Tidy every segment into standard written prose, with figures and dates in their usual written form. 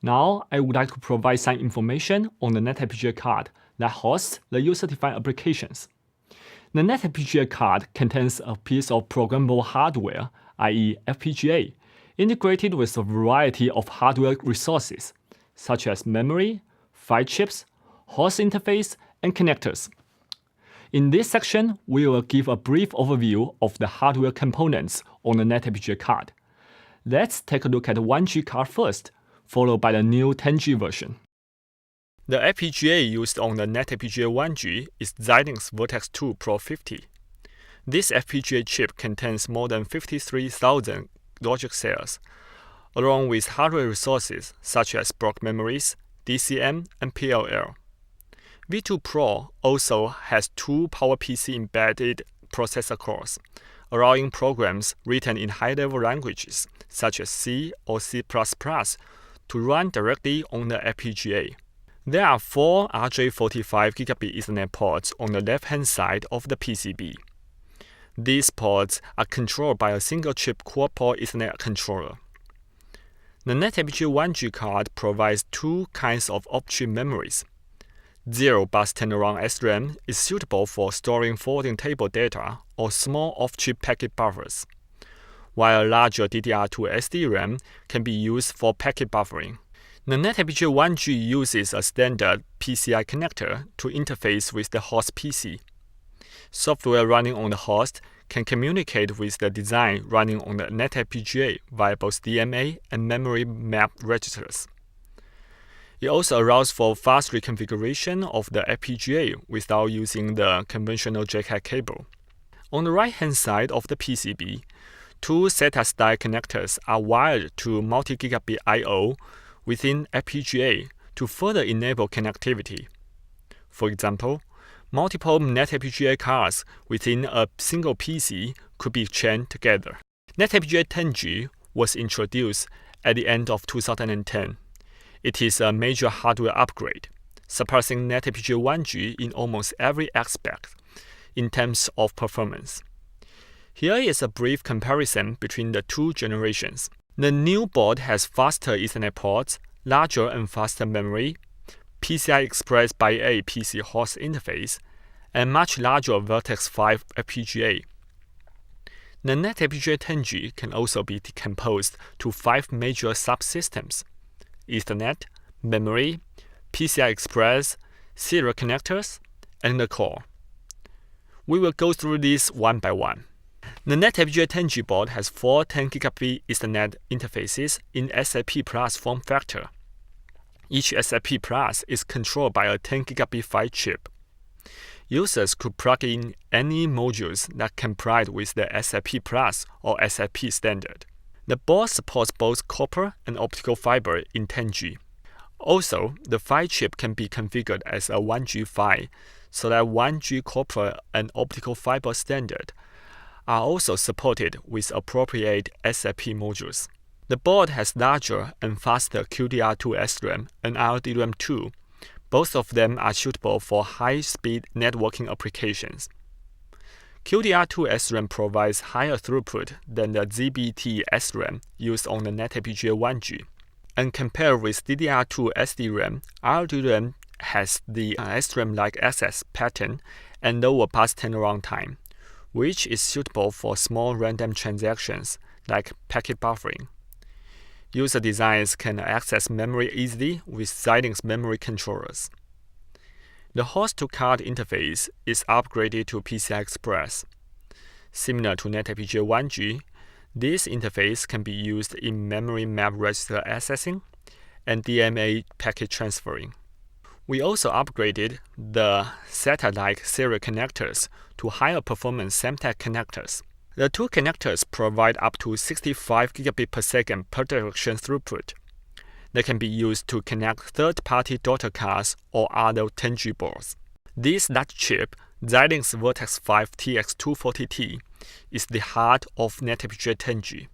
Now, I would like to provide some information on the NetFPGA card that hosts the user-defined applications. The NetFPGA card contains a piece of programmable hardware, i.e. FPGA, integrated with a variety of hardware resources, such as memory, file chips, host interface, and connectors. In this section, we will give a brief overview of the hardware components on the NetFPGA card. Let's take a look at the 1G card first, followed by the new 10G version. The FPGA used on the NetFPGA 1G is Xilinx Virtex 2 Pro 50. This FPGA chip contains more than 53,000 logic cells, along with hardware resources such as block memories, DCM, and PLL. V2 Pro also has two PowerPC embedded processor cores, allowing programs written in high-level languages such as C or C++ to run directly on the FPGA. There are 4 RJ45 Gigabit Ethernet ports on the left-hand side of the PCB. These ports are controlled by a single-chip quad-port Ethernet controller. The NetFPGA 1G card provides two kinds of off-chip memories. 0-bus turnaround SRAM is suitable for storing forwarding table data or small off-chip packet buffers, while larger DDR2 SDRAM can be used for packet buffering. The NetFPGA 1G uses a standard PCI connector to interface with the host PC. Software running on the host can communicate with the design running on the NetFPGA via both DMA and memory map registers. It also allows for fast reconfiguration of the FPGA without using the conventional JCAT cable. On the right-hand side of the PCB, two SATA-style connectors are wired to multi-gigabit I/O within FPGA to further enable connectivity. For example, multiple NetFPGA cards within a single PC could be chained together. NetFPGA 10G was introduced at the end of 2010. It is a major hardware upgrade, surpassing NetFPGA 1G in almost every aspect in terms of performance. Here is a brief comparison between the two generations. The new board has faster Ethernet ports, larger and faster memory, PCI Express BY-A PC host interface, and much larger Virtex 5 FPGA. The NetFPGA 10G can also be decomposed to 5 major subsystems: Ethernet, memory, PCI Express, serial connectors, and the core. We will go through these one by one. The NetFPGA 10G board has 4 10 Gigabit Ethernet interfaces in SIP Plus form factor. Each SIP Plus is controlled by a 10 Gigabit PHY chip. Users could plug in any modules that comply with the SIP Plus or SIP standard. The board supports both copper and optical fiber in 10G. Also, the PHY chip can be configured as a 1G PHY, so that 1G copper and optical fiber standard are also supported with appropriate SIP modules. The board has larger and faster QDR2 SRAM and RDRAM2. Both of them are suitable for high-speed networking applications. QDR2 SRAM provides higher throughput than the ZBT SRAM used on the NetFPGA 1G. And compared with DDR2 SDRAM, RDRAM has the SRAM-like access pattern and lower bus turnaround time, which is suitable for small random transactions like packet buffering. User designs can access memory easily with Xilinx memory controllers. The host-to-card interface is upgraded to PCI Express. Similar to NetFPGA 1G, this interface can be used in memory map register accessing and DMA packet transferring. We also upgraded the SATA-like serial connectors to higher performance Semtech connectors. The two connectors provide up to 65 gigabit per second per direction throughput. They can be used to connect third-party daughter cards or other 10G boards. This large chip, Xilinx Virtex 5 TX240T, is the heart of NetFPGA 10G.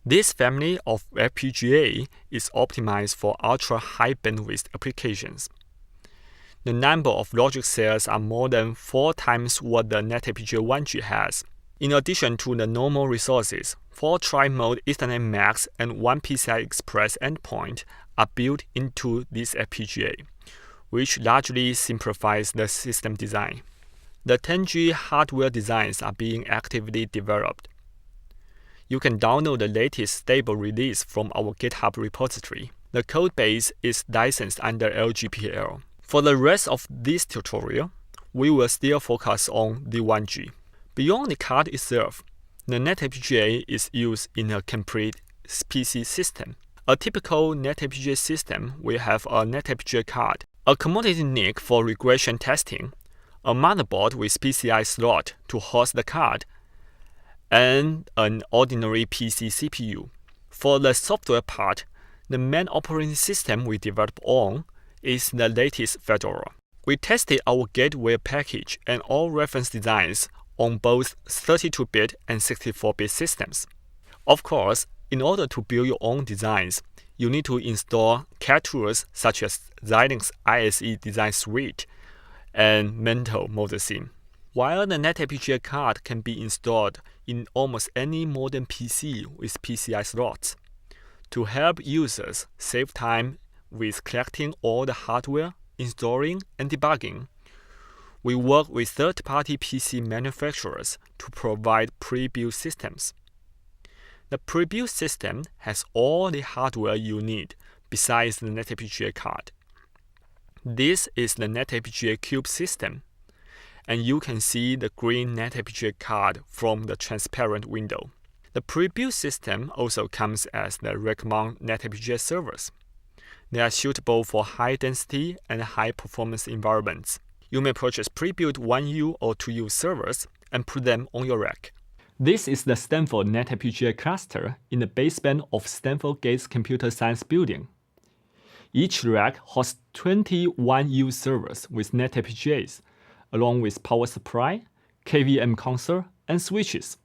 This family of FPGA is optimized for ultra-high bandwidth applications. The number of logic cells are more than 4 times what the NetFPGA 1G has. In addition to the normal resources, 4 tri-mode Ethernet Max and 1 PCI Express endpoint are built into this FPGA, which largely simplifies the system design. The 10G hardware designs are being actively developed. You can download the latest stable release from our GitHub repository. The codebase is licensed under LGPL. For the rest of this tutorial, we will still focus on the 1G. Beyond the card itself, the NetFPGA is used in a complete PC system. A typical NetFPGA system will have a NetFPGA card, a commodity NIC for regression testing, a motherboard with PCI slot to host the card, and an ordinary PC CPU. For the software part, the main operating system we develop on is the latest Fedora. We tested our gateway package and all reference designs on both 32-bit and 64-bit systems. Of course, in order to build your own designs, you need to install CAD tools such as Xilinx ISE Design Suite and Mental ModelSim. While the NetFPGA card can be installed in almost any modern PC with PCI slots, to help users save time with collecting all the hardware, installing, and debugging, we work with third-party PC manufacturers to provide pre-built systems. The pre-built system has all the hardware you need besides the NetFPGA card. This is the NetFPGA Cube system, and you can see the green NetFPGA card from the transparent window. The pre-built system also comes as the Rackmount NetFPGA servers. They are suitable for high-density and high-performance environments. You may purchase pre-built 1U or 2U servers and put them on your rack. This is the Stanford NetFPGA cluster in the basement of Stanford Gates Computer Science Building. Each rack hosts 20 1U servers with NetFPGAs, along with power supply, KVM console, and switches,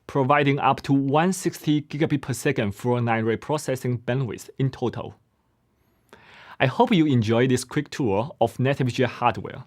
providing up to 160 gigabit per second Fluor 9 rate processing bandwidth in total. I hope you enjoyed this quick tour of NetFPGA hardware.